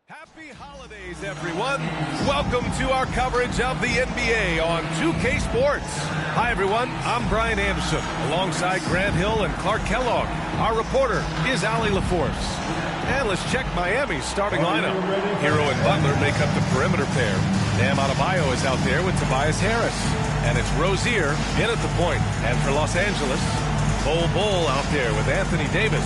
Happy holidays, everyone. Welcome to our coverage of the NBA on 2K Sports. Hi, everyone. I'm Brian Anderson, alongside Grant Hill and Clark Kellogg. Our reporter is Allie LaForce. And let's check Miami's starting lineup. Hero and Butler make up the perimeter pair. Bam Adebayo is out there with Tobias Harris. And it's Rozier in at the point. And for Los Angeles, Bol out there with Anthony Davis.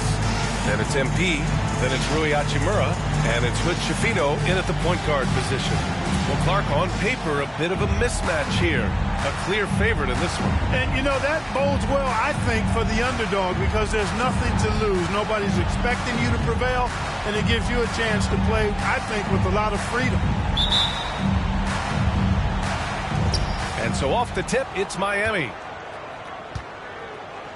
Then it's MP. Then it's Rui Hachimura, and it's Hood Schifino in at the point guard position. Well, Clark, on paper, a bit of a mismatch here. A clear favorite in this one. And, you know, that bodes well, I think, for the underdog because there's nothing to lose. Nobody's expecting you to prevail, and it gives you a chance to play, I think, with a lot of freedom. And so off the tip, it's Miami.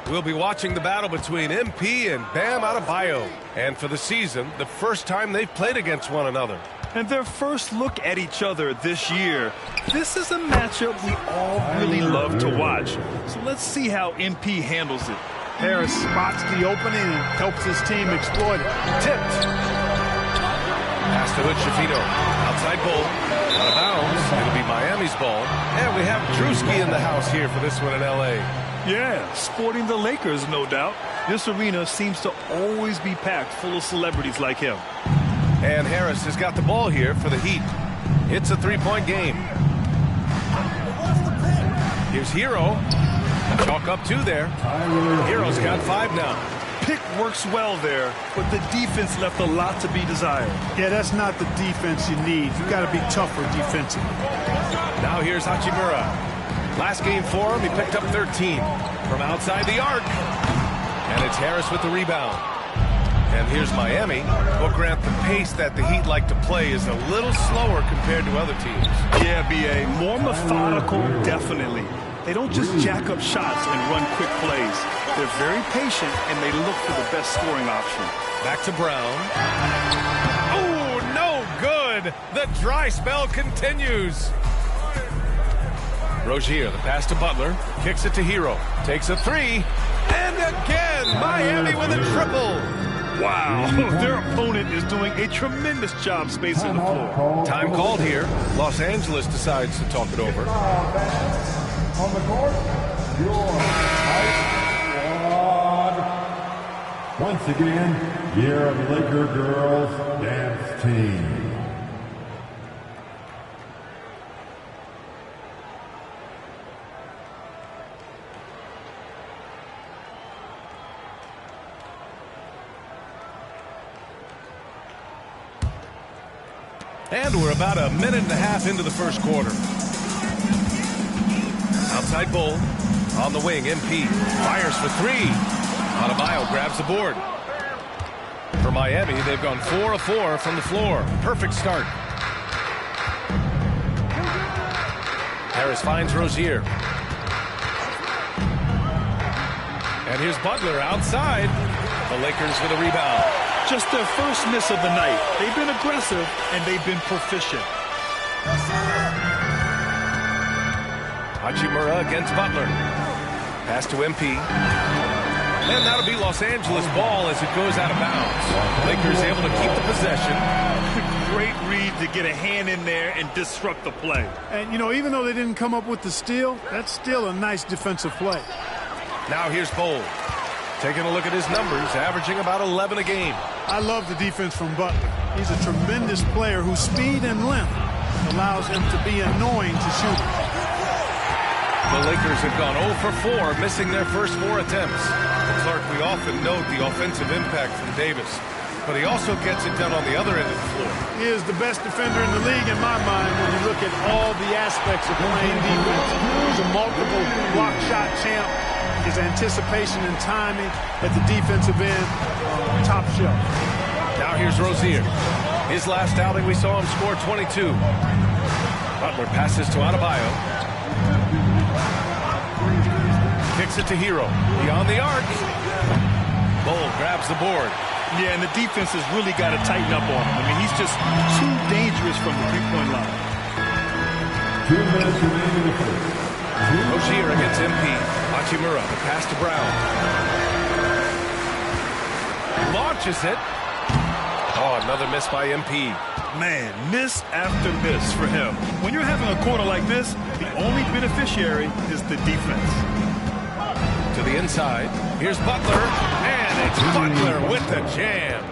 We'll be watching the battle between MP and Bam Adebayo. And for the season, the first time they've played against one another. And their first look at each other this year. This is a matchup we all really love to watch. So let's see how MP handles it. Harris spots the opening and helps his team exploit it. Tipped. Pass to Hood Schifino. Outside Bull. Out of bounds. It'll be Miami's ball. And we have Drewski in the house here for this one in L.A. Yeah, sporting the Lakers, no doubt. This arena seems to always be packed full of celebrities like him. And Harris has got the ball here for the Heat. It's a three-point game. Here's Hero. Chalk up two there. Hero's got 5 now. Pick works well there, but the defense left a lot to be desired. Yeah, that's not the defense you need. You got to be tougher defensively. Now here's Hachimura. Last game for him, he picked up 13 from outside the arc. And it's Harris with the rebound. And here's Miami. Well, Grant, the pace that the Heat like to play is a little slower compared to other teams. Yeah, B.A., more methodical, definitely. They don't just jack up shots and run quick plays. They're very patient, and they look for the best scoring option. Back to Brown. Oh, no good. The dry spell continues. Rozier, the pass to Butler, kicks it to Hero, takes a 3, and again, Miami with a triple. Wow, their opponent is doing a tremendous job spacing the floor. Time called here. Los Angeles decides to talk it over. On the court, your Ice Squad. Once again, year of Laker girls dance team. And we're about a minute and a half into the first quarter. Outside Bull. On the wing, MP. Fires for 3. Adebayo grabs the board. For Miami, they've gone 4 of 4 from the floor. Perfect start. Harris finds Rozier. And here's Butler outside. The Lakers with a rebound. Just their first miss of the night. They've been aggressive, and they've been proficient. Hachimura against Butler. Pass to MP. And that'll be Los Angeles ball as it goes out of bounds. Lakers able to keep the possession. Great read to get a hand in there and disrupt the play. And, you know, even though they didn't come up with the steal, that's still a nice defensive play. Now here's Bol. Taking a look at his numbers, averaging about 11 a game. I love the defense from Butler. He's a tremendous player whose speed and length allows him to be annoying to shoot. The Lakers have gone 0 for 4, missing their first 4 attempts. Clark, we often note the offensive impact from Davis, but he also gets it done on the other end of the floor. He is the best defender in the league in my mind when you look at all the aspects of playing defense. He's a multiple block shot champ. His anticipation and timing at the defensive end, top shelf. Now here's Rozier. His last outing, we saw him score 22. Butler passes to Adebayo. Kicks it to Hero. Beyond the arc. Bol grabs the board. Yeah, and the defense has really got to tighten up on him. I mean, he's just too dangerous from the three-point line. 2 minutes remaining in the first. Rozier against MP. Hachimura, the pass to Brown. Launches it. Oh, another miss by MP. Man, miss after miss for him. When you're having a quarter like this, the only beneficiary is the defense. To the inside. Here's Butler. And it's Butler with the jam.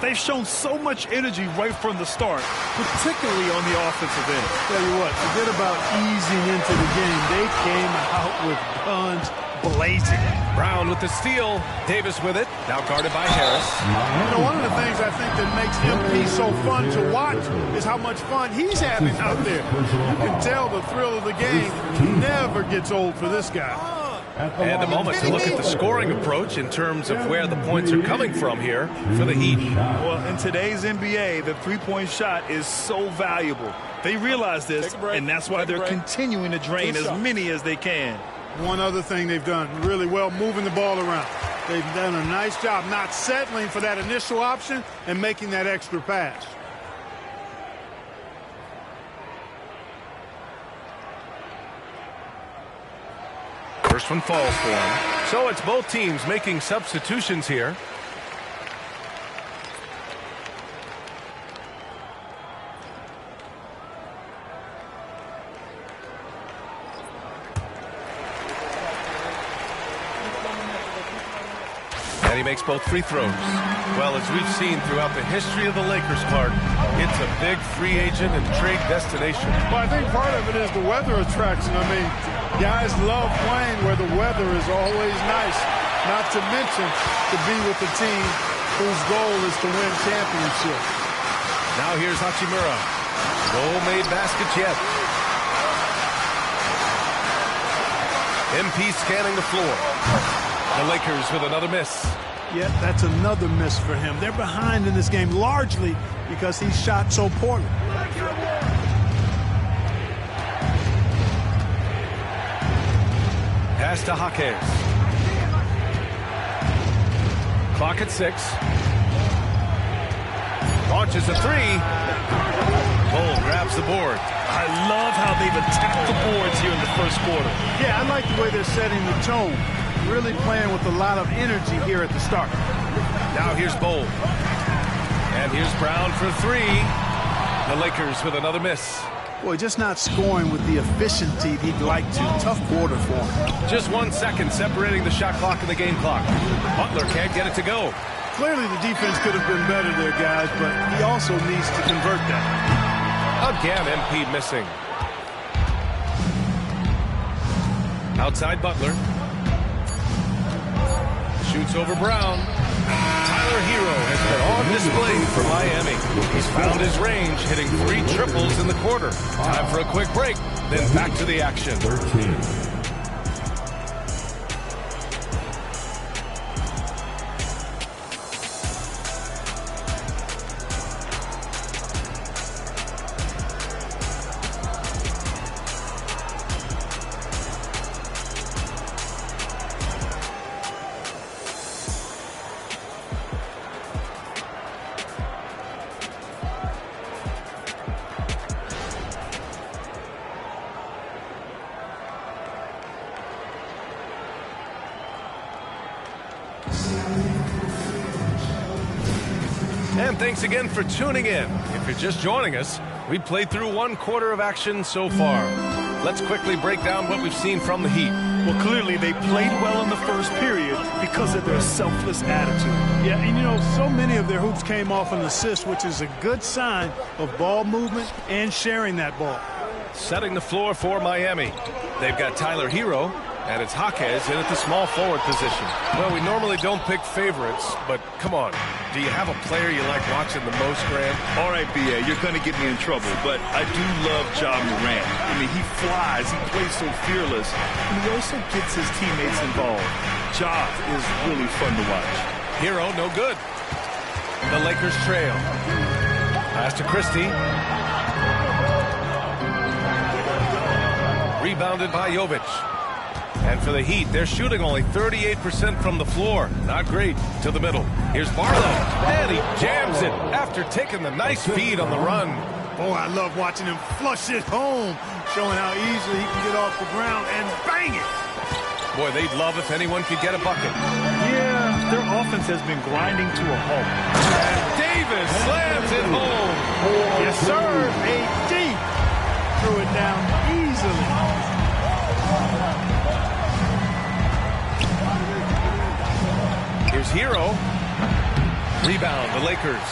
They've shown so much energy right from the start, particularly on the offensive end. Tell you what, forget about easing into the game. They came out with guns blazing. Brown with the steal. Davis with it. Now guarded by Harris. You know, one of the things I think that makes MP so fun to watch is how much fun he's having out there. You can tell the thrill of the game never gets old for this guy. And a moment to look at the scoring approach in terms of where the points are coming from here for the Heat. Well, in today's NBA, the three-point shot is so valuable. They realize this, and that's why they're continuing to drain as many as they can. One other thing they've done really well, moving the ball around. They've done a nice job not settling for that initial option and making that extra pass. First one falls for him. So it's both teams making substitutions here. And he makes both free throws. Well, as we've seen throughout the history of the Lakers, Clark, it's a big free agent and trade destination. Well, I think part of it is the weather attraction. I mean, guys love playing where the weather is always nice, not to mention to be with the team whose goal is to win championships. Now here's Hachimura. No made baskets yet. MP scanning the floor. The Lakers with another miss. Yeah, that's another miss for him. They're behind in this game largely because he shot so poorly. Pass to Jaquez. Clock at 6. Launches a 3. Bol grabs the board. I love how they've attacked the boards here in the first quarter. Yeah, I like the way they're setting the tone. Really playing with a lot of energy here at the start. Now here's Bol. And here's Brown for 3. The Lakers with another miss. Boy, just not scoring with the efficiency he'd like to. Tough quarter for him. Just 1 second separating the shot clock and the game clock. Butler can't get it to go. Clearly the defense could have been better there, guys, but he also needs to convert that. Again, MP missing. Outside Butler. Shoots over Brown. Tyler Hero has been on display for Miami. He's found his range, hitting 3 triples in the quarter. Time for a quick break, then back to the action. 13. And thanks again for tuning in. If you're just joining us, we've played through 1 quarter of action so far. Let's quickly break down what we've seen from the Heat. Well, clearly they played well in the first period because of their selfless attitude. Yeah, and you know, so many of their hoops came off an assist, which is a good sign of ball movement and sharing that ball. Setting the floor for Miami. They've got Tyler Hero, and it's Jaquez in at the small forward position. Well, we normally don't pick favorites, but come on. Do you have a player you like watching the most, Grant? All right, B.A., you're going to get me in trouble, but I do love Ja Morant. I mean, he flies, he plays so fearless, and he also gets his teammates involved. Ja is really fun to watch. Hero, no good. The Lakers trail. Pass to Christie. Rebounded by Jovic. And for the Heat, they're shooting only 38% from the floor. Not great. To the middle. Here's Barlow. And he jams it after taking the nice feed on the run. Boy, I love watching him flush it home, showing how easily he can get off the ground and bang it. Boy, they'd love if anyone could get a bucket. Yeah, their offense has been grinding to a halt. And Davis slams it home. Yes, sir. AD threw it down easily. Here's Hero. Rebound, the Lakers.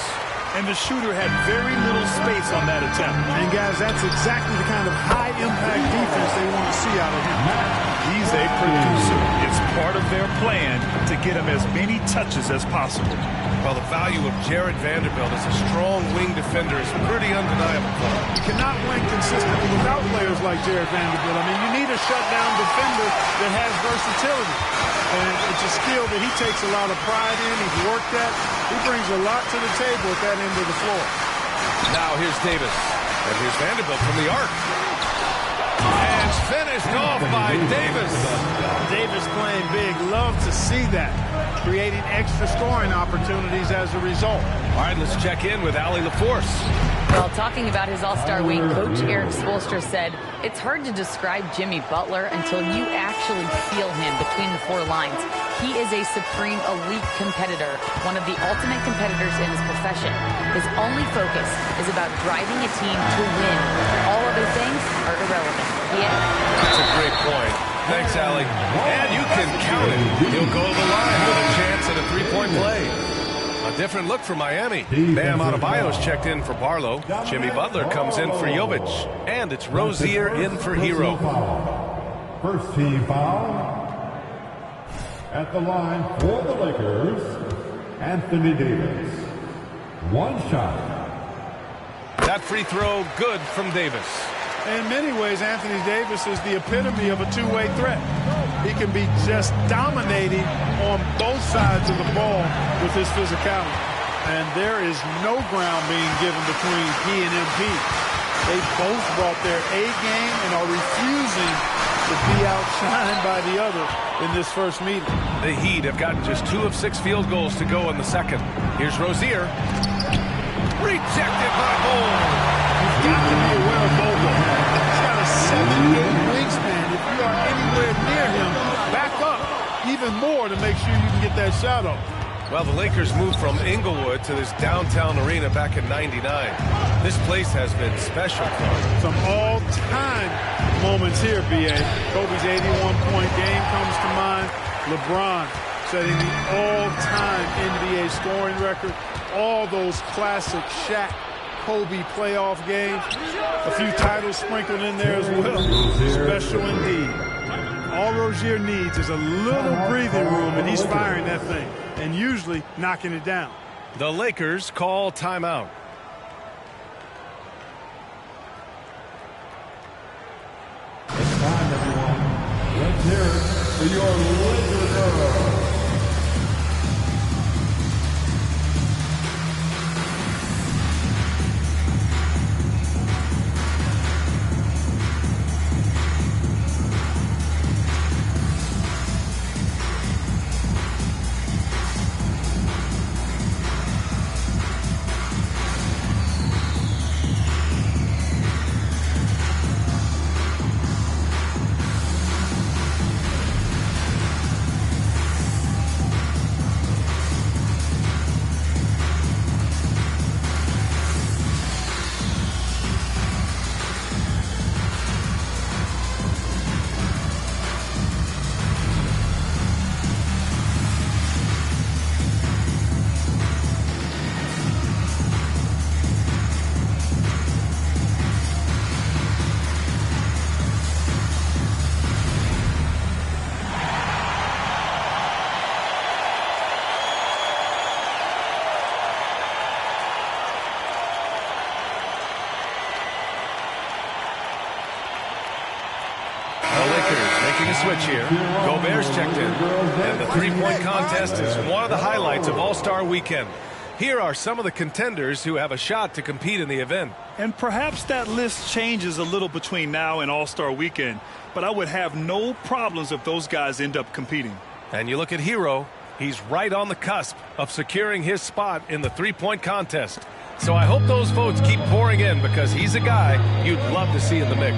And the shooter had very little space on that attempt. And guys, that's exactly the kind of high-impact defense they want to see out of him. He's a producer. It's part of their plan to get him as many touches as possible. Well, the value of Jared Vanderbilt as a strong wing defender is pretty undeniable. You cannot win consistently without players like Jared Vanderbilt. I mean, you need a shutdown defender that has versatility. And it's a skill that he takes a lot of pride in. He's worked at. He brings a lot to the table at that end of the floor. Now here's Davis. And here's Vanderbilt from the arc. And finished off by Davis. Davis playing big. Love to see that. Creating extra scoring opportunities as a result. All right, let's check in with Allie LaForce. Well, talking about his all-star week, Coach Eric Spoelstra said, it's hard to describe Jimmy Butler until you actually feel him between the four lines. He is a supreme elite competitor, one of the ultimate competitors in his profession. His only focus is about driving a team to win. All other things are irrelevant. Yeah. That's a great point. Thanks, Allie. And you can count it. He'll go to the line with a chance at a three-point play. A different look for Miami. Bam Adebayo's checked in for Barlow. Jimmy Butler comes in for Jovic. And it's Rozier in for Hero. First team foul. At the line for the Lakers, Anthony Davis. One shot. That free throw good from Davis. In many ways, Anthony Davis is the epitome of a two-way threat. He can be just dominating on both sides of the ball with his physicality. And there is no ground being given between he and MP. They both brought their A game and are refusing to be outshined by the other in this first meeting. The Heat have gotten just 2 of 6 field goals to go in the second. Here's Rozier. Rejected by Bol. You've got to be aware of Bobo. He's got a 7'8" wingspan. If you are anywhere near him, back up even more to make sure you can get that shot off. Well, the Lakers moved from Inglewood to this downtown arena back in '99. This place has been special for them. Some all-time moments here, B.A. Kobe's 81-point game comes to mind. LeBron setting the all-time NBA scoring record. All those classic Shaq, Kobe playoff games. A few titles sprinkled in there as well. Special indeed. All Rozier needs is a little breathing room, and he's firing that thing, and usually knocking it down. The Lakers call timeout. It's time, everyone. Let's hear it for your Laker girls. Making a switch here. Gobert's checked in. And the three-point contest is one of the highlights of All-Star Weekend. Here are some of the contenders who have a shot to compete in the event. And perhaps that list changes a little between now and All-Star Weekend, but I would have no problems if those guys end up competing. And you look at Hero, he's right on the cusp of securing his spot in the three-point contest. So I hope those votes keep pouring in because he's a guy you'd love to see in the mix.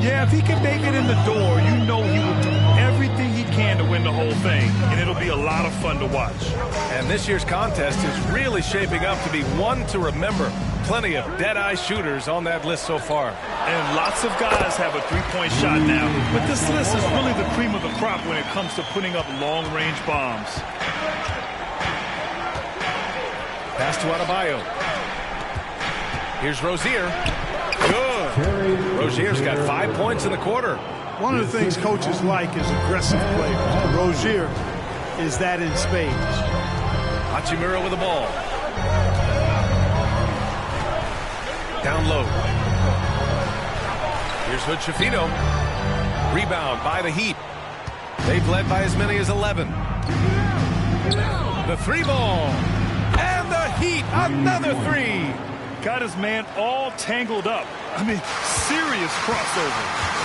Yeah, if he can make it in the door, you know he will do everything he can to win the whole thing, and it'll be a lot of fun to watch. And this year's contest is really shaping up to be one to remember. Plenty of dead-eye shooters on that list so far. And lots of guys have a three-point shot now, but this list is really the cream of the crop when it comes to putting up long-range bombs. Pass to Adebayo. Here's Rozier. Good. Rozier's got 5 points in the quarter. One of the things coaches like is aggressive players. Rozier is that in spades. Hachimura with the ball. Down low. Here's Hood Schifino. Rebound by the Heat. They've led by as many as 11. The three ball. And the Heat, another three. Got his man all tangled up. I mean, serious crossover.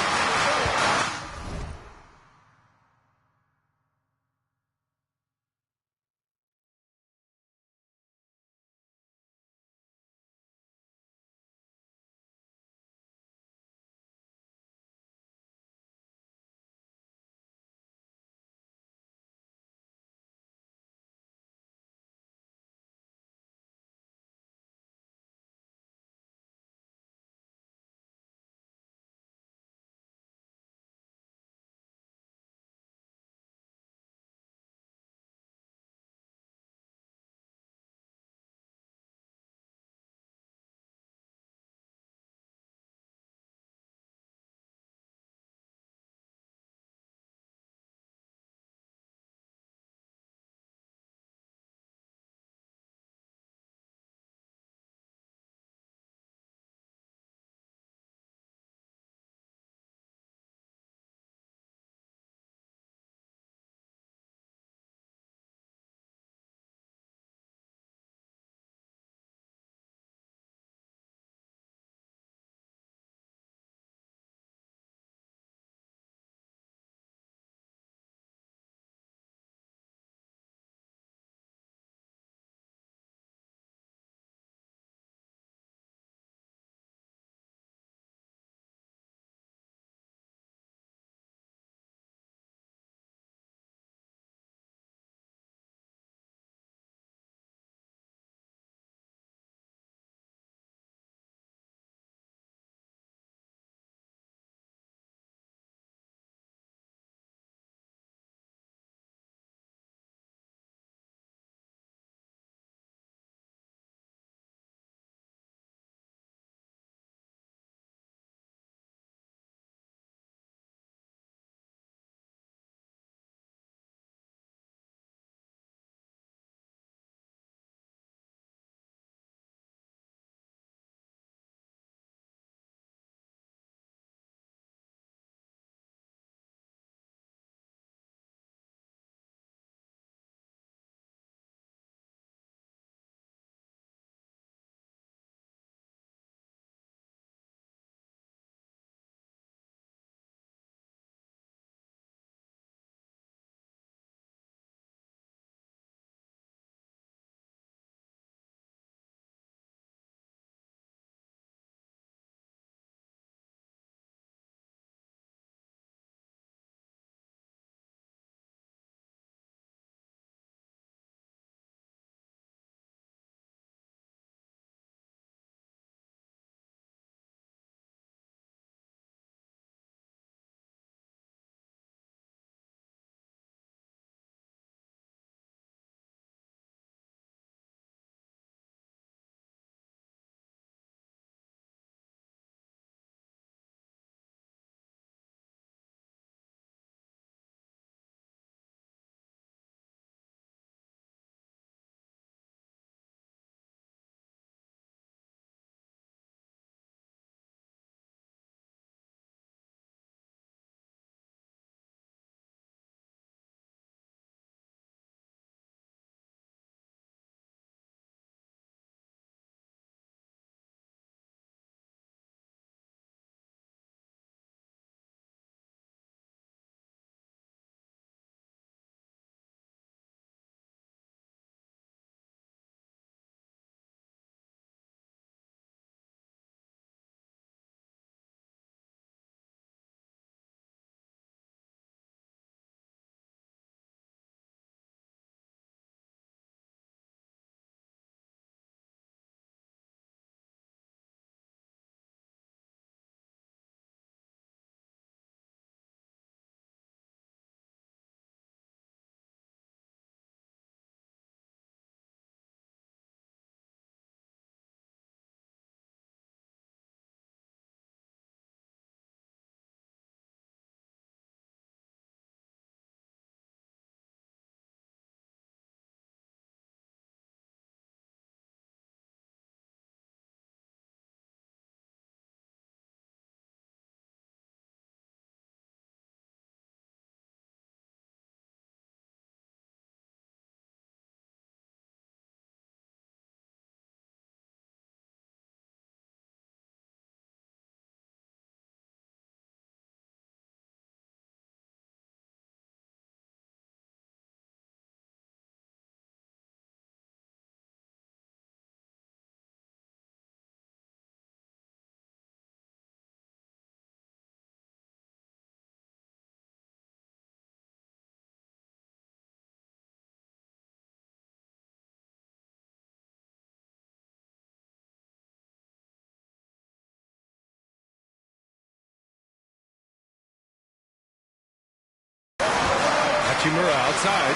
Hachimura outside.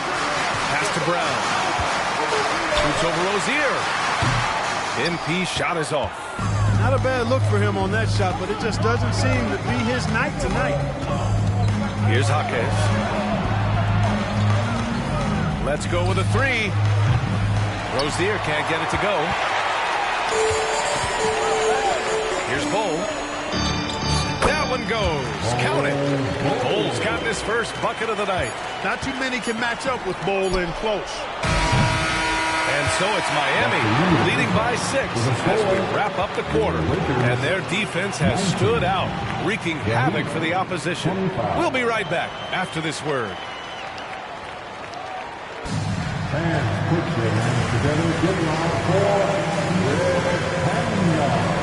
Pass to Brown. Shoots over Rozier. MP shot is off. Not a bad look for him on that shot, but it just doesn't seem to be his night tonight. Here's Jaquez. Let's go with a three. Rozier can't get it to go. Here's Bol. That one goes. Count it. Bol's gotten his first bucket of the night. Not too many can match up with Bol in close. And so it's Miami leading by 6 as we wrap up the quarter. And their defense has stood out, wreaking havoc for the opposition. We'll be right back after this word. Fans, put your hands together. Give round for Rick Pena.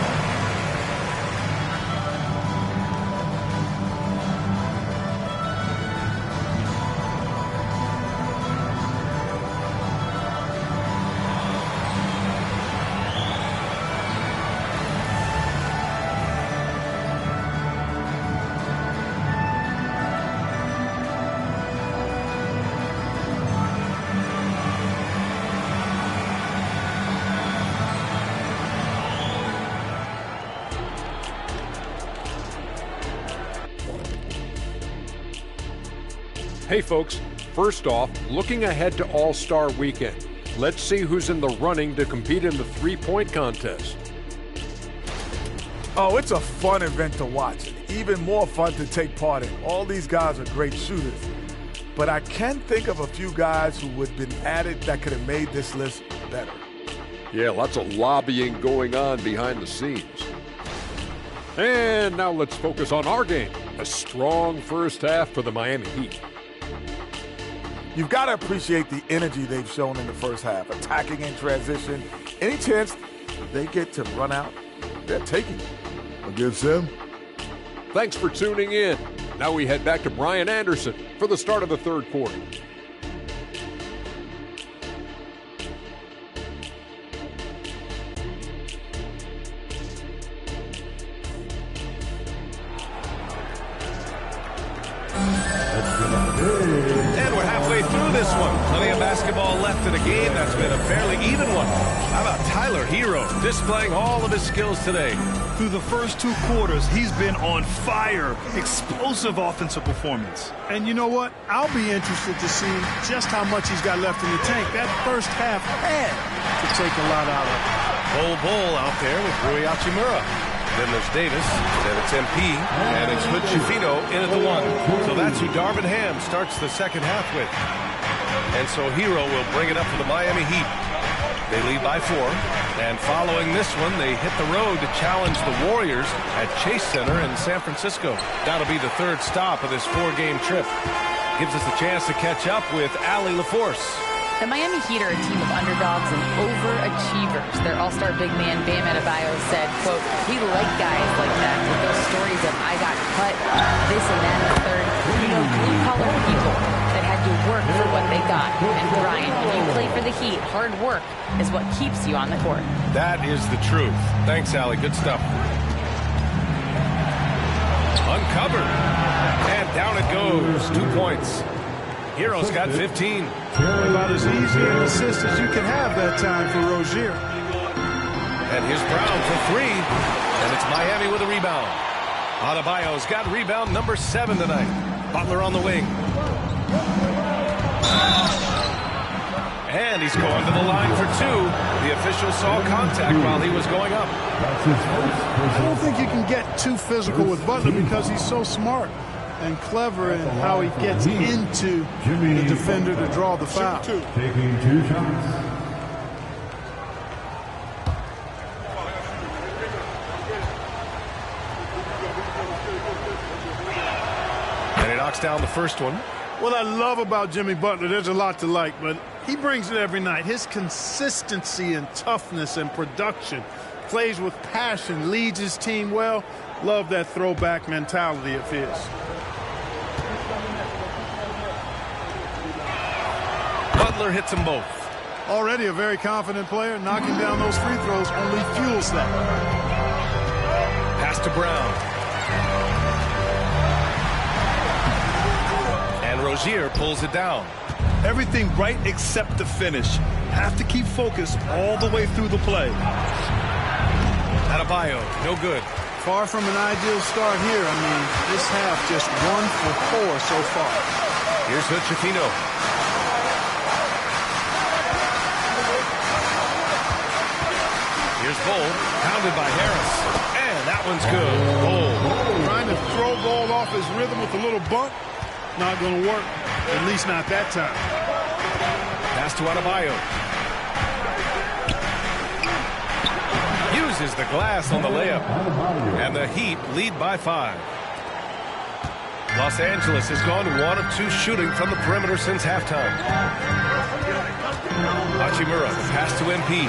Hey folks, first off, looking ahead to All-Star Weekend. Let's see who's in the running to compete in the three-point contest. Oh, it's a fun event to watch. Even more fun to take part in. All these guys are great shooters. But I can think of a few guys who would have been added that could have made this list better. Yeah, lots of lobbying going on behind the scenes. And now let's focus on our game. A strong first half for the Miami Heat. You've got to appreciate the energy they've shown in the first half, attacking in transition. Any chance they get to run out, they're taking it. Against them. Thanks for tuning in. Now we head back to Brian Anderson for the start of the third quarter. And we're halfway through this one. Plenty of basketball left in a game that's been a fairly even one. How about Tyler Hero displaying all of his skills today? Through the first 2 quarters, he's been on fire. Explosive offensive performance. And you know what? I'll be interested to see just how much he's got left in the tank. That first half had to take a lot out of it. Bol out there with Rui Hachimura. Then there's Davis, then it's MP, and it's Hood Schifino in at the 1. So that's who Darvin Ham starts the second half with. And so Hero will bring it up for the Miami Heat. They lead by 4, and following this one, they hit the road to challenge the Warriors at Chase Center in San Francisco. That'll be the third stop of this 4-game trip. Gives us a chance to catch up with Allie LaForce. The Miami Heat are a team of underdogs and overachievers. Their all-star big man, Bam Adebayo, said, quote, "We like guys like that with those stories of I got cut, this and that and the third. You know, blue-collar people that had to work for what they got. And Brian, when you play for the Heat, hard work is what keeps you on the court." That is the truth. Thanks, Allie. Good stuff. Uncovered. And down it goes. 2 points. Hero's got 15. About as easy an assist as you can have that time for Rozier. And here's Brown for 3. And it's Miami with a rebound. Adebayo's got rebound number 7 tonight. Butler on the wing. And he's going to the line for 2. The official saw contact while he was going up. I don't think you can get too physical with Butler because he's so smart and clever in how he gets into the defender to draw the foul. Taking 2 shots. And he knocks down the first one. What I love about Jimmy Butler, there's a lot to like, but he brings it every night. His consistency and toughness and production, plays with passion, leads his team well. Love that throwback mentality of his. Butler hits them both. Already a very confident player. Knocking down those free throws only fuels that. Pass to Brown. And Rozier pulls it down. Everything right except the finish. Have to keep focused all the way through the play. Adebayo, no good. Far from an ideal start here. I mean, this half just 1 for 4 so far. Here's Hood-Schifino. Here's Bull, pounded by Harris. And that one's good. Bull. Trying to throw ball off his rhythm with a little bump. Not going to work. At least not that time. Pass to Adebayo. Uses the glass on the layup. And the Heat lead by 5. Los Angeles has gone 1 of 2 shooting from the perimeter since halftime. Hachimura, the pass to MP.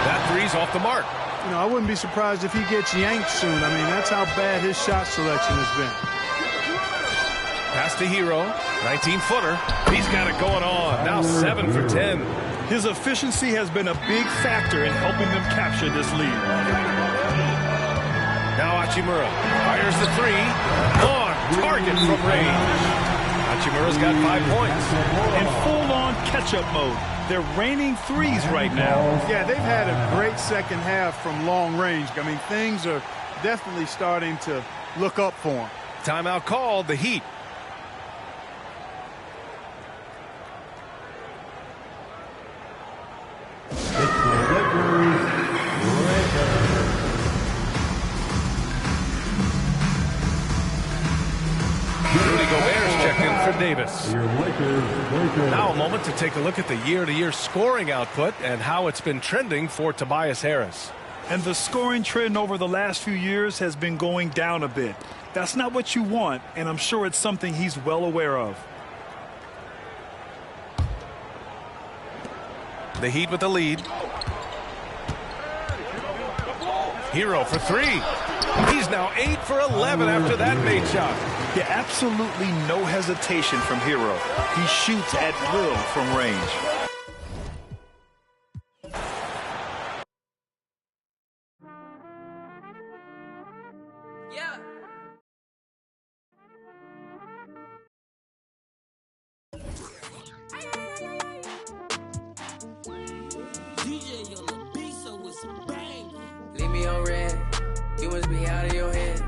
That three's off the mark. You know, I wouldn't be surprised if he gets yanked soon. I mean, that's how bad his shot selection has been. Pass to Hero, 19-footer. He's got it going on. Now 7 for 10. His efficiency has been a big factor in helping them capture this lead. Now Hachimura fires the 3. On target from range. Hachimura's got 5 points. In full-on catch-up mode. They're raining threes right now. Yeah, they've had a great second half from long range. I mean, things are definitely starting to look up for them. Timeout called, the Heat. Rudy Gobert's checked in for Davis. Now a moment to take a look at the year-to-year scoring output and how it's been trending for Tobias Harris. And the scoring trend over the last few years has been going down a bit. That's not what you want, and I'm sure it's something he's well aware of. The Heat with the lead. Hero for 3. He's now 8 for 11 after that made shot. Yeah, absolutely no hesitation from Hero. He shoots at will from range. Yeah. DJ on the beat, so it's bang. Leave me on red. You must be out of your head.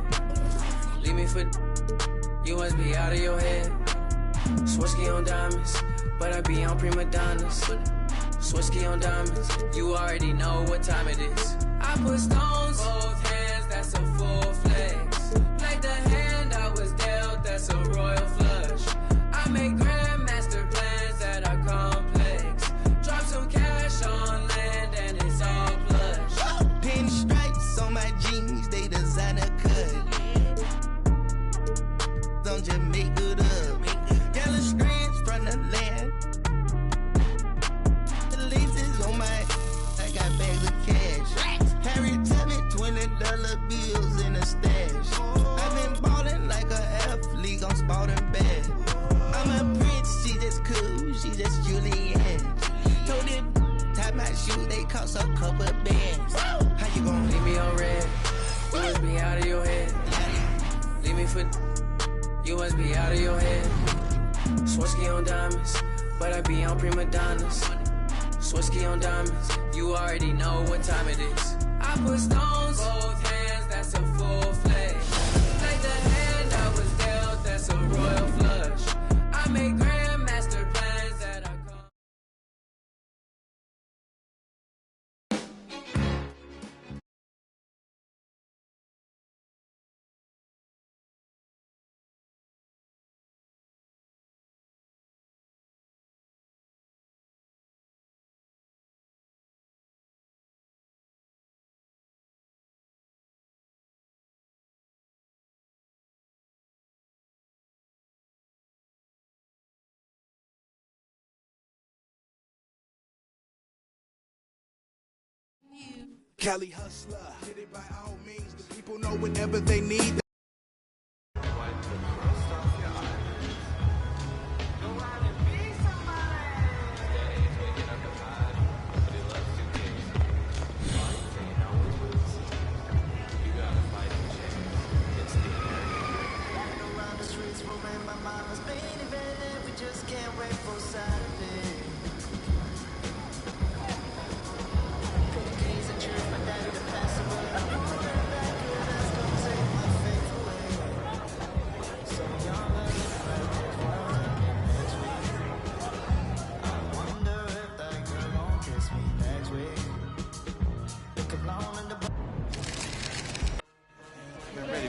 Leave me for. You must be out of your head. Swirsky on diamonds, but I be on prima donnas. Swirsky on diamonds, you already know what time it is. I put stones, both hands, that's a full flex. Like the hand I was dealt, that's a royal flush. I make grandmaster plans that are complex. Drop some cash on land and it's all plush. Pinstripes on my jeans, they designer cut. Don't just make good up. Yellow strands from the land. The laces on my, I got bags of cash. Harry tell me $20 bills in a stash. I've been ballin' like a athlete, I'm sporting bad. I'm a prince, she just cool, she just Julianne. Told it, tie my shoes, they cost a couple bands. How you gon' leave me on red? You must be out of your head. Leave me for. You must be out of your head. Swirsky on diamonds, but I be on prima donnas. Swirsky on diamonds, you already know what time it is. I put stones, both hands, that's a full flex. Like the hand I was dealt, that's a royal flush. I make grandmaster plans that I call. Cali hustler, get it by all means. The people know whenever they need.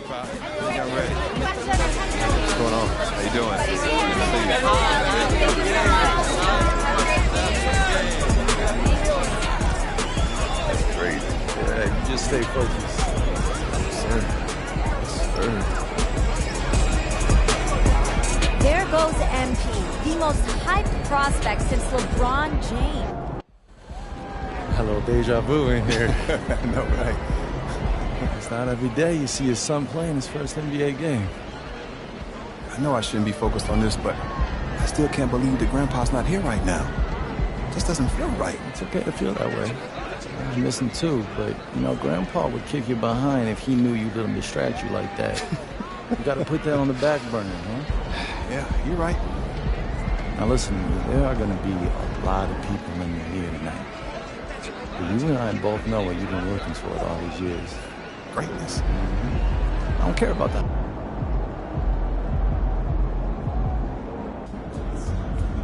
Pop. I think I'm ready. What's going on? How you doing? That's great. Yeah, you just stay focused. Sir. There goes MP, the most hyped prospect since LeBron James. Hello, deja vu in here. I know, right? It's not every day you see your son playing his first NBA game. I know I shouldn't be focused on this, but I still can't believe that Grandpa's not here right now. It just doesn't feel right. It's okay to feel that way. I miss him too, but, you know, Grandpa would kick you behind if he knew you let him distract you like that. You gotta put that on the back burner, huh? Yeah, you're right. Now listen, there are gonna be a lot of people in here tonight. But you and I both know what you've been working toward all these years. Greatness. I don't care about that.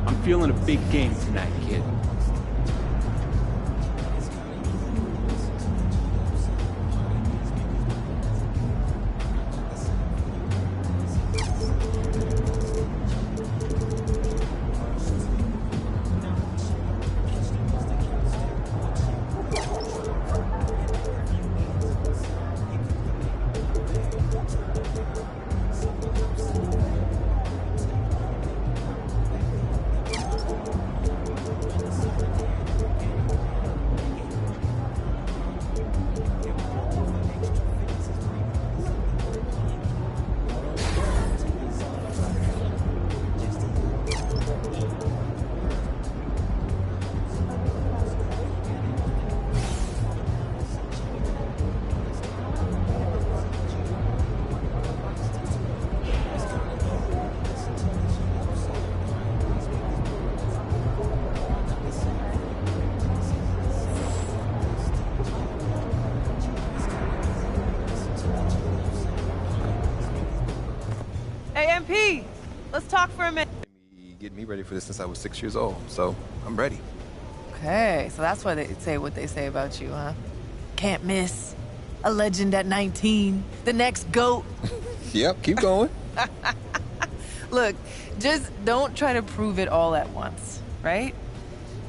I'm feeling a big game tonight, kid. MP, let's talk for a minute. Getting me ready for this since I was 6 years old, so I'm ready. Okay, so that's why they say what they say about you, huh? Can't miss. A legend at 19. The next GOAT. Yep, keep going. Look, just don't try to prove it all at once, right?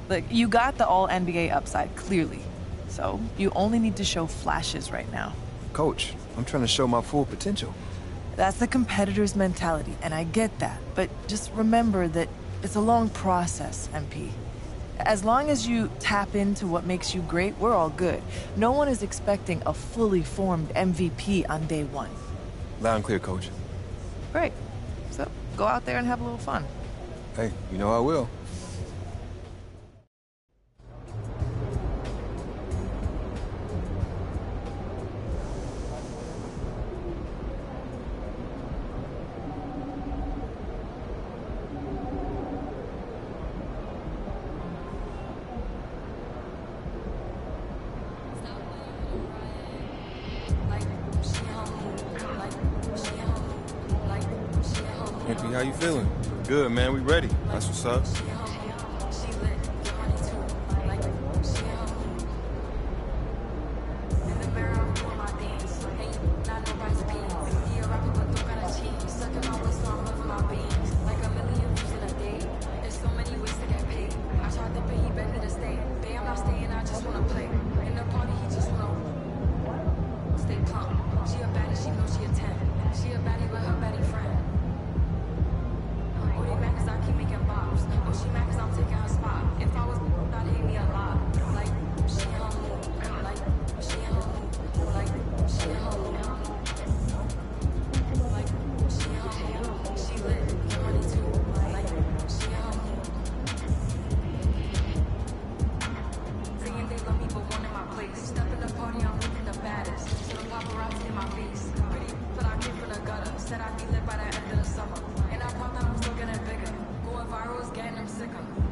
Look, you got the all-NBA upside, clearly. So you only need to show flashes right now. Coach, I'm trying to show my full potential. That's the competitor's mentality, and I get that. But just remember that it's a long process, MP. As long as you tap into what makes you great, we're all good. No one is expecting a fully formed MVP on day one. Loud and clear, Coach. Great. So go out there and have a little fun. Hey, you know I will. MP, how you feeling? Good, man. We ready. That's what's up.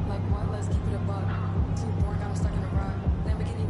Like what? Let's keep it a buck. Too boring, got him stuck in a rut. Lamborghini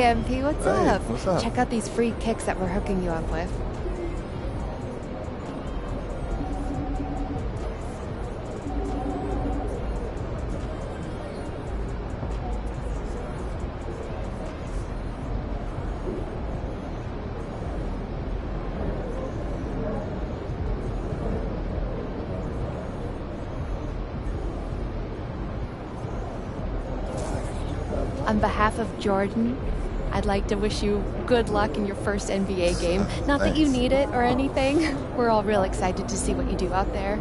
MP, what's up? What's up? Check out these free kicks that we're hooking you up with. On behalf of Jordan, I'd like to wish you good luck in your first NBA game. Not that you need it or anything. We're all real excited to see what you do out there.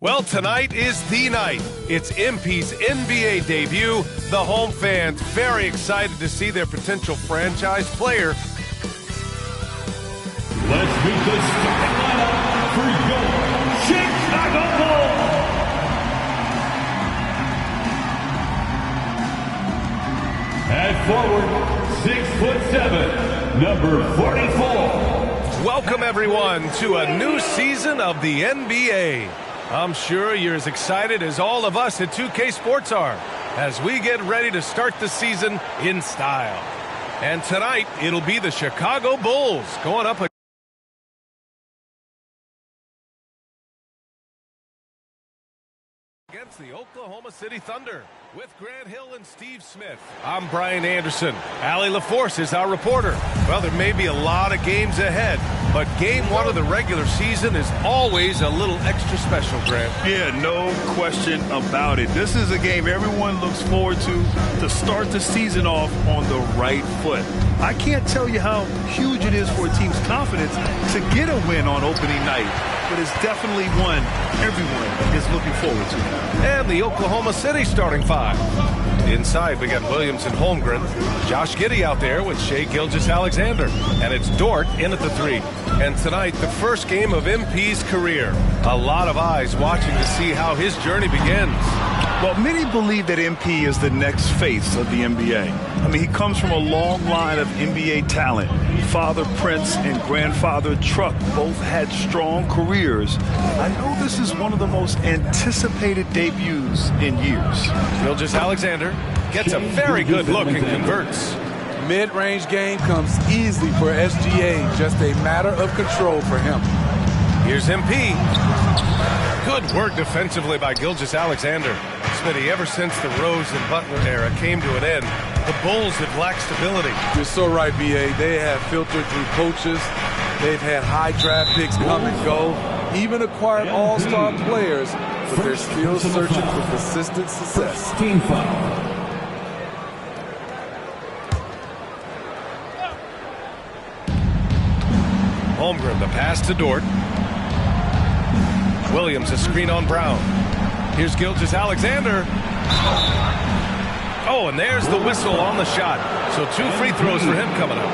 Well, tonight is the night. It's MP's NBA debut. The home fans very excited to see their potential franchise player. Let's meet the starting lineup for your Chicago Bulls. At forward, 6'7", number 44. Welcome, everyone, to a new season of the NBA. I'm sure you're as excited as all of us at 2K Sports are as we get ready to start the season in style. And tonight, it'll be the Chicago Bulls going up against the Oklahoma City Thunder. With Grant Hill and Steve Smith, I'm Brian Anderson. Allie LaForce is our reporter. Well, there may be a lot of games ahead, but game one of the regular season is always a little extra special, Grant. Yeah, no question about it. This is a game everyone looks forward to start the season off on the right foot. I can't tell you how huge it is for a team's confidence to get a win on opening night, but it's definitely one everyone is looking forward to. And the Oklahoma City starting five. Inside, we got Williams and Holmgren. Josh Giddey out there with Shai Gilgeous-Alexander. And it's Dort in at the three. And tonight, the first game of MP's career. A lot of eyes watching to see how his journey begins. Well, many believe that MP is the next face of the NBA. I mean, he comes from a long line of NBA talent. Father Prince and grandfather Truck both had strong careers. I know this is one of the most anticipated debuts in years. Gilgeous-Alexander gets a very good look and converts. Mid-range game comes easily for SGA. Just a matter of control for him. Here's MP. Good work defensively by Gilgeous-Alexander. Smitty, ever since the Rose and Butler era came to an end, the Bulls have lacked stability. You're so right, B.A. They have filtered through coaches. They've had high draft picks come and go, even acquired all-star players, but they're still searching for consistent success. Team foul. Holmgren, the pass to Dort. Williams, a screen on Brown. Here's Gilgeous-Alexander. Oh, and there's the whistle on the shot. So 2 free throws for him coming up.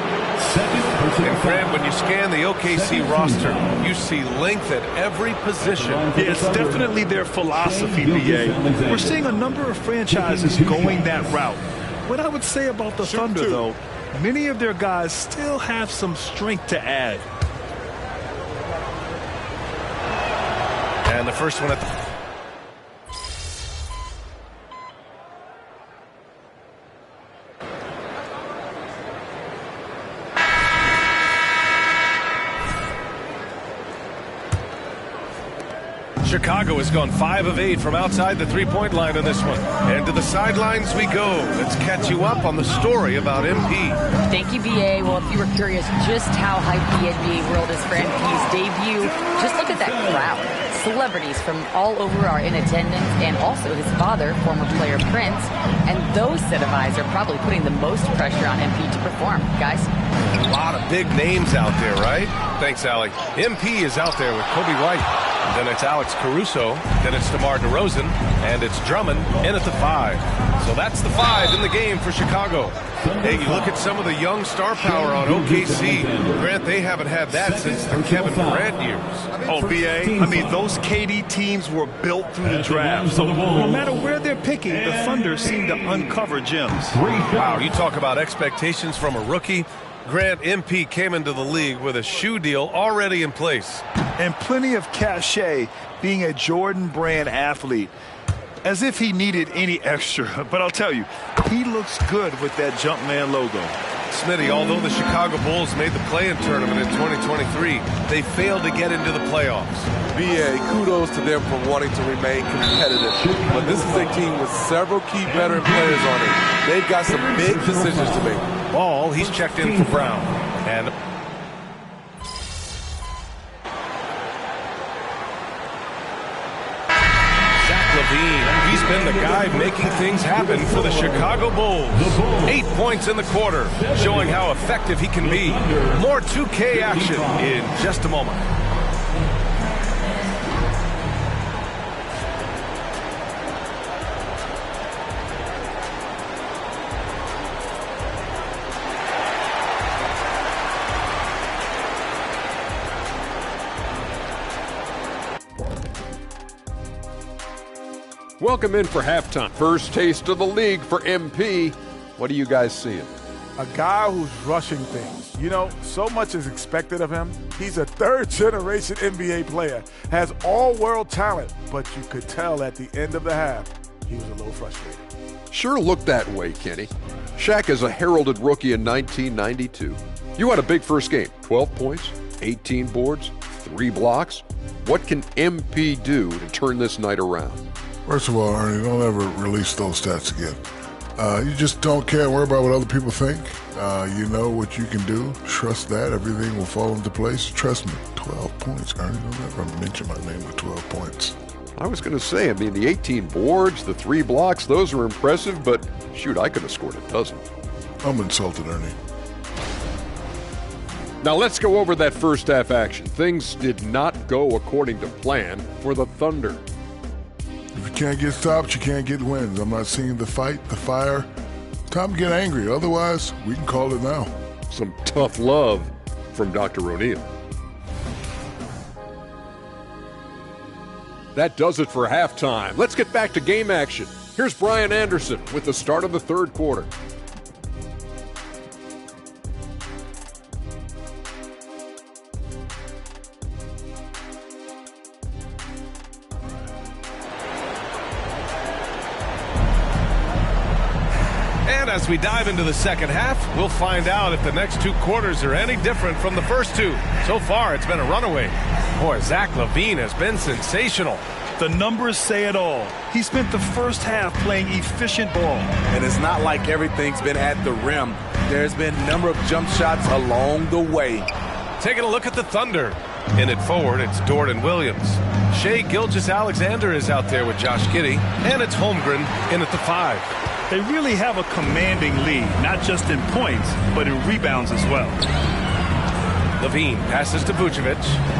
And Grant, when you scan the OKC roster, you see length at every position. Yeah, it's definitely their philosophy, BA. We're seeing a number of franchises going that route. What I would say about the Thunder, though, many of their guys still have some strength to add. And the first one at the... Chicago has gone 5 of 8 from outside the three-point line in this one. And to the sidelines we go. Let's catch you up on the story about MP. Thank you, BA. Well, if you were curious just how hyped the NBA world is for MP's debut, just look at that crowd. Celebrities from all over are in attendance, and also his father, former player Prince. And those set of eyes are probably putting the most pressure on MP to perform. Guys? A lot of big names out there, right? Thanks, Allie. MP is out there with Kobe White. Then it's Alex Caruso. Then it's DeMar DeRozan. And it's Drummond in at the 5. So that's the 5 in the game for Chicago. Hey, you look at some of the young star power on OKC. Grant, they haven't had that since the Kevin Durant years. Oh, BA, I mean, those KD teams were built through the draft. So no matter where they're picking, the Thunder seem to uncover gems. Wow, you talk about expectations from a rookie. Grant, MP came into the league with a shoe deal already in place. And plenty of cachet being a Jordan brand athlete. As if he needed any extra. But I'll tell you, he looks good with that Jumpman logo. Smitty, although the Chicago Bulls made the play-in tournament in 2023, they failed to get into the playoffs. B.A., kudos to them for wanting to remain competitive. But this is a team with several key veteran players on it. They've got some big decisions to make. Ball, he's checked in for Brown. And he's been the guy making things happen for the Chicago Bulls. 8 points in the quarter, showing how effective he can be. More 2K action in just a moment. Welcome in for halftime. First taste of the league for MP. What are you guys seeing? A guy who's rushing things. You know, so much is expected of him. He's a third-generation NBA player, has all-world talent, but you could tell at the end of the half he was a little frustrated. Sure looked that way, Kenny. Shaq is a heralded rookie in 1992. You had a big first game, 12 points, 18 boards, 3 blocks. What can MP do to turn this night around? First of all, Ernie, don't ever release those stats again. You just don't care and worry about what other people think. You know what you can do. Trust that. Everything will fall into place. Trust me. 12 points, Ernie. Don't ever mention my name with 12 points. I was going to say, I mean, the 18 boards, the 3 blocks, those are impressive, but shoot, I could have scored a dozen. I'm insulted, Ernie. Now let's go over that first half action. Things did not go according to plan for the Thunder. If you can't get stops, you can't get wins. I'm not seeing the fight, the fire. Time to get angry. Otherwise, we can call it now. Some tough love from Dr. O'Neal. That does it for halftime. Let's get back to game action. Here's Brian Anderson with the start of the third quarter. And as we dive into the second half, we'll find out if the next 2 quarters are any different from the first 2. So far, it's been a runaway. Boy, Zach LaVine has been sensational. The numbers say it all. He spent the first half playing efficient ball. And it's not like everything's been at the rim. There's been a number of jump shots along the way. Taking a look at the Thunder. In it forward, it's Dort and Williams. Shai Gilgeous-Alexander is out there with Josh Giddey. And it's Holmgren in at the 5. They really have a commanding lead, not just in points, but in rebounds as well. LaVine passes to Vucevic.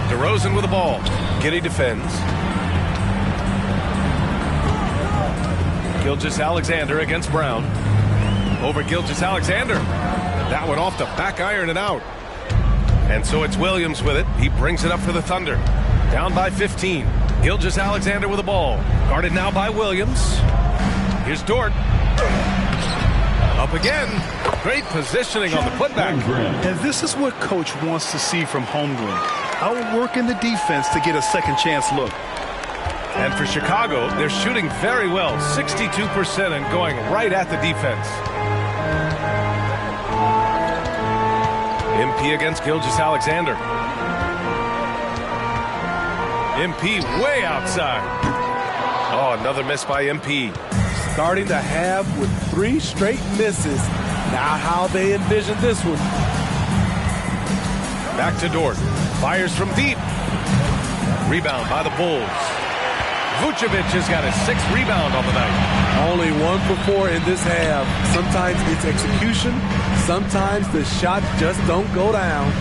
DeRozan with the ball. Giddey defends. Gilgeous-Alexander against Brown. Over Gilgeous-Alexander. That one off the back iron and out. And so it's Williams with it. He brings it up for the Thunder. Down by 15. Gilgeous-Alexander with the ball. Guarded now by Williams. Here's Dort. Up again. Great positioning on the putback. And this is what Coach wants to see from Holmgren. Outworking the defense to get a second chance look. And for Chicago, they're shooting very well. 62% and going right at the defense. MP against Gilgeous-Alexander. MP way outside. Oh, another miss by MP. Starting the half with 3 straight misses. Now how they envision this one. Back to Dort. Fires from deep. Rebound by the Bulls. Vucevic has got his 6th rebound on the night. Only 1 for 4 in this half. Sometimes it's execution. Sometimes the shots just don't go down.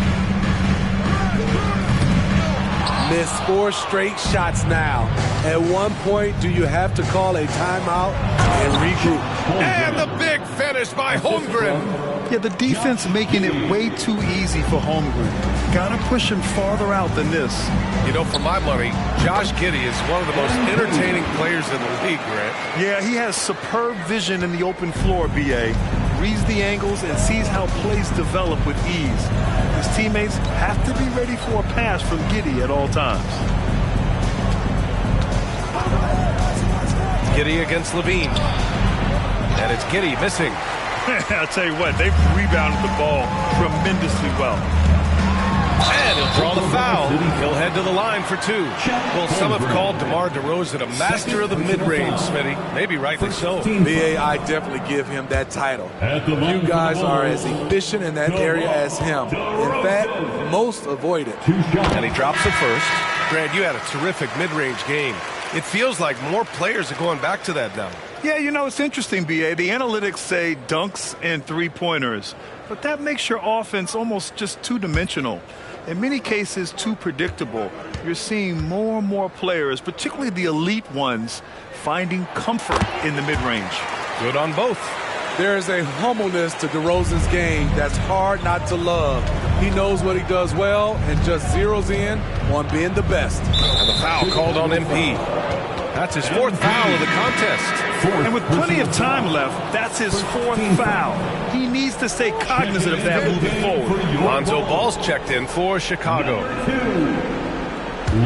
Missed 4 straight shots now. At one point, do you have to call a timeout and regroup? And the big finish by Holmgren. Yeah, the defense making it way too easy for Holmgren. Got to push him farther out than this. You know, for my money, Josh Giddey is one of the most entertaining players in the league, Grant. Yeah, he has superb vision in the open floor, B.A. Reads the angles and sees how plays develop with ease. His teammates have to be ready for a pass from Giddey at all times. Giddey against LaVine. And it's Giddey missing. I'll tell you what, they've rebounded the ball tremendously well. And he'll draw the foul. He'll head to the line for 2. Well, some have called DeMar DeRozan a master of the mid-range, Smitty. Maybe rightly so. B.A., I definitely give him that title. You guys are as efficient in that area as him. In fact, most avoid it. And he drops the first. Grant, you had a terrific mid-range game. It feels like more players are going back to that now. Yeah, you know, it's interesting, B.A. The analytics say dunks and 3-pointers. But that makes your offense almost just two-dimensional. In many cases, too predictable. You're seeing more and more players, particularly the elite ones, finding comfort in the mid-range. Good on both. There is a humbleness to DeRozan's game that's hard not to love. He knows what he does well and just zeroes in on being the best. And the foul called on MP. That's his 4th foul of the contest. And with plenty of time left, that's his 4th foul. He needs to stay cognizant of that moving forward. Lonzo Ball's checked in for Chicago.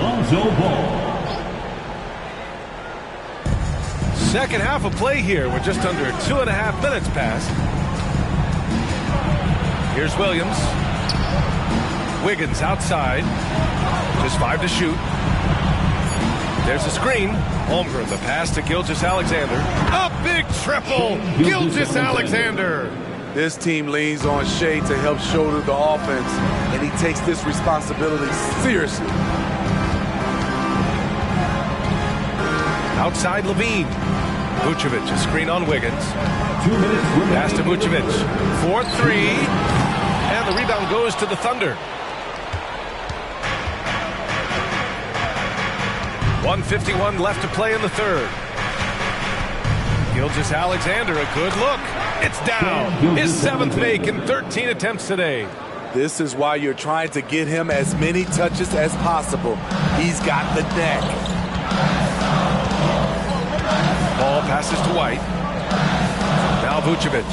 Lonzo Ball. Second half of play here. We're just under 2.5 minutes past. Here's Williams. Wiggins outside. Just 5 to shoot. There's a screen. Holmgren, the pass to Gilgeous-Alexander. A big triple. Gilgeous-Alexander. This team leans on Shea to help shoulder the offense, and he takes this responsibility seriously. Outside Levine. Vucevic, a screen on Wiggins. Pass to Vucevic. 4-3. And the rebound goes to the Thunder. 1:51 left to play in the third. Gilgeous-Alexander, a good look. It's down. His 7th make in 13 attempts today. This is why you're trying to get him as many touches as possible. He's got the neck. Ball passes to White. Now Vucevic.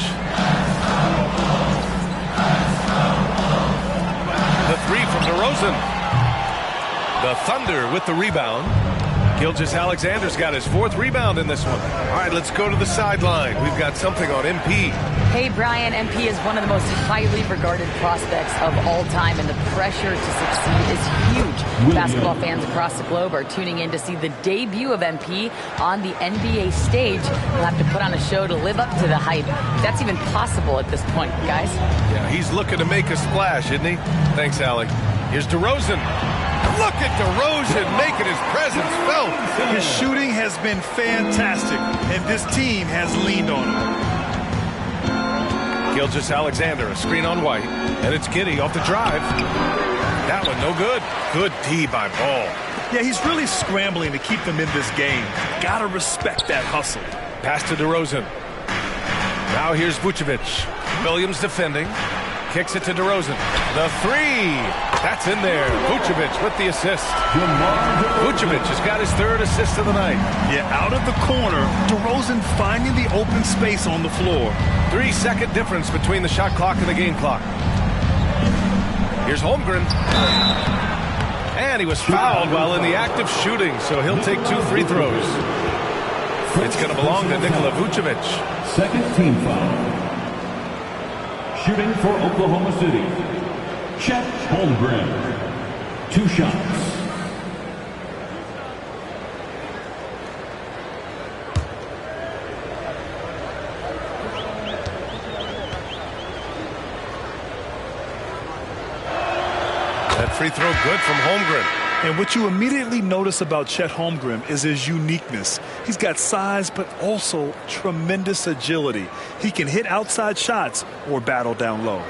The 3 from DeRozan. The Thunder with the rebound. Gilgeous-Alexander's got his 4th rebound in this one. All right, let's go to the sideline. We've got something on MP. Hey, Brian, MP is one of the most highly regarded prospects of all time, and the pressure to succeed is huge. Basketball fans across the globe are tuning in to see the debut of MP on the NBA stage. He'll have to put on a show to live up to the hype. That's even possible at this point, guys. Yeah, he's looking to make a splash, isn't he? Thanks, Alec. Here's DeRozan. Look at DeRozan making his presence felt. His shooting has been fantastic, and this team has leaned on him. Gilgeous-Alexander, a screen on White, and it's Giddey off the drive. That one no good. Good D by Ball. Yeah, he's really scrambling to keep them in this game. Gotta respect that hustle. Pass to DeRozan. Now here's Vucevic. Williams defending. Kicks it to DeRozan. The 3. That's in there. Vucevic with the assist. Vucevic has got his 3rd assist of the night. Yeah, out of the corner, DeRozan finding the open space on the floor. 3-second difference between the shot clock and the game clock. Here's Holmgren. And he was fouled while in the act of shooting, so he'll take 2 free throws. It's going to belong to Nikola Vucevic. Second team foul. Shooting for Oklahoma City, Chet Holmgren. 2 shots. That free throw good from Holmgren. And what you immediately notice about Chet Holmgren is his uniqueness. He's got size, but also tremendous agility. He can hit outside shots or battle down low.